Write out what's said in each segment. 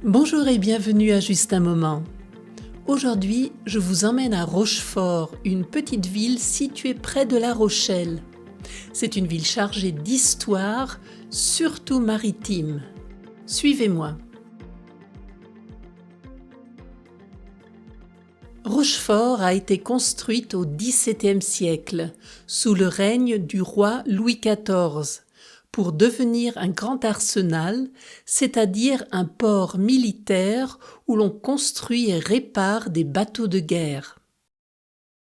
Bonjour et bienvenue à Juste un moment. Aujourd'hui, je vous emmène à Rochefort, une petite ville située près de La Rochelle. C'est une ville chargée d'histoire, surtout maritime. Suivez-moi. Rochefort a été construite au XVIIe siècle, sous le règne du roi Louis XIV, pour devenir un grand arsenal, c'est-à-dire un port militaire où l'on construit et répare des bateaux de guerre.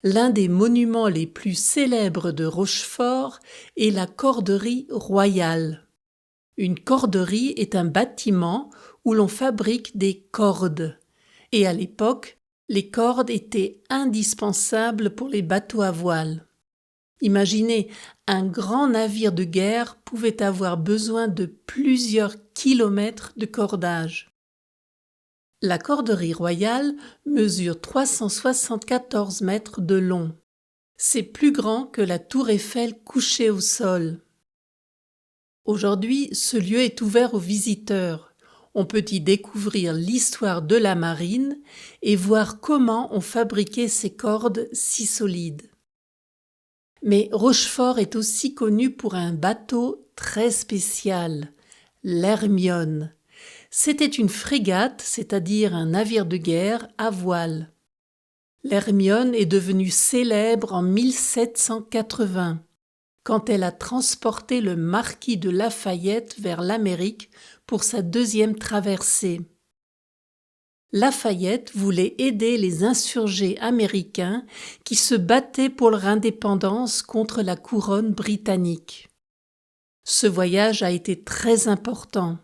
L'un des monuments les plus célèbres de Rochefort est la Corderie royale. Une corderie est un bâtiment où l'on fabrique des cordes. Et à l'époque, les cordes étaient indispensables pour les bateaux à voile. Imaginez, un grand navire de guerre pouvait avoir besoin de plusieurs kilomètres de cordage. La Corderie royale mesure 374 mètres de long. C'est plus grand que la Tour Eiffel couchée au sol. Aujourd'hui, ce lieu est ouvert aux visiteurs. On peut y découvrir l'histoire de la marine et voir comment on fabriquait ces cordes si solides. Mais Rochefort est aussi connu pour un bateau très spécial, l'Hermione. C'était une frégate, c'est-à-dire un navire de guerre à voile. L'Hermione est devenue célèbre en 1780, quand elle a transporté le marquis de Lafayette vers l'Amérique pour sa deuxième traversée. Lafayette voulait aider les insurgés américains qui se battaient pour leur indépendance contre la couronne britannique. Ce voyage a été très important.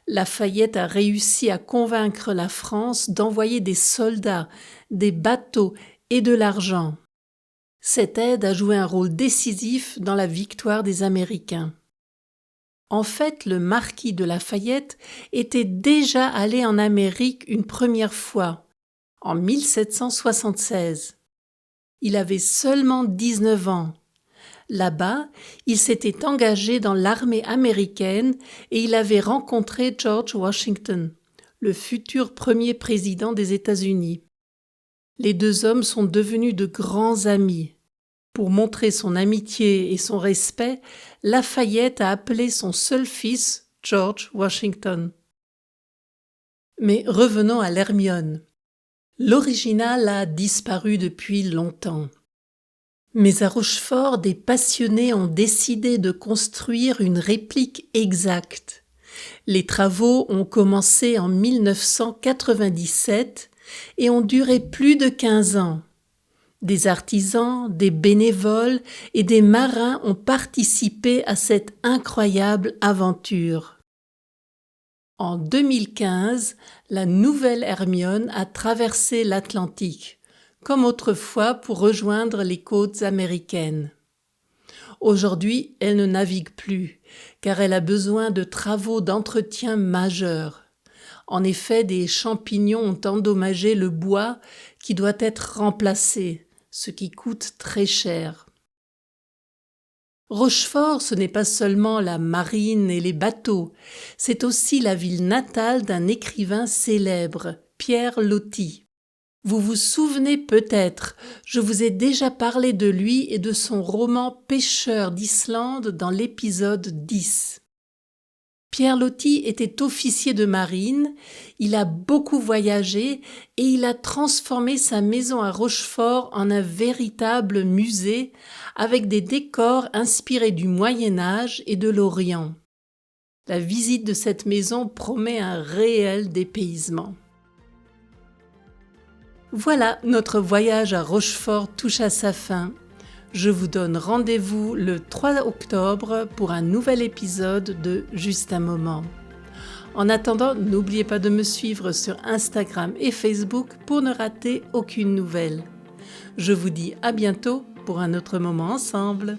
Lafayette a réussi à convaincre la France d'envoyer des soldats, des bateaux et de l'argent. Cette aide a joué un rôle décisif dans la victoire des Américains. En fait, le marquis de Lafayette était déjà allé en Amérique une première fois, en 1776. Il avait seulement 19 ans. Là-bas, il s'était engagé dans l'armée américaine et il avait rencontré George Washington, le futur premier président des États-Unis. Les deux hommes sont devenus de grands amis. Pour montrer son amitié et son respect, Lafayette a appelé son seul fils George Washington. Mais revenons à l'Hermione. L'original a disparu depuis longtemps. Mais à Rochefort, des passionnés ont décidé de construire une réplique exacte. Les travaux ont commencé en 1997 et ont duré plus de 15 ans. Des artisans, des bénévoles et des marins ont participé à cette incroyable aventure. En 2015, la nouvelle Hermione a traversé l'Atlantique, comme autrefois pour rejoindre les côtes américaines. Aujourd'hui, elle ne navigue plus, car elle a besoin de travaux d'entretien majeurs. En effet, des champignons ont endommagé le bois qui doit être remplacé, ce qui coûte très cher. Rochefort, ce n'est pas seulement la marine et les bateaux, c'est aussi la ville natale d'un écrivain célèbre, Pierre Loti. Vous vous souvenez peut-être, je vous ai déjà parlé de lui et de son roman Pêcheur d'Islande dans l'épisode 10. Pierre Loti était officier de marine, il a beaucoup voyagé et il a transformé sa maison à Rochefort en un véritable musée avec des décors inspirés du Moyen-Âge et de l'Orient. La visite de cette maison promet un réel dépaysement. Voilà, notre voyage à Rochefort touche à sa fin. Je vous donne rendez-vous le 3 octobre pour un nouvel épisode de Juste un moment. En attendant, n'oubliez pas de me suivre sur Instagram et Facebook pour ne rater aucune nouvelle. Je vous dis à bientôt pour un autre moment ensemble.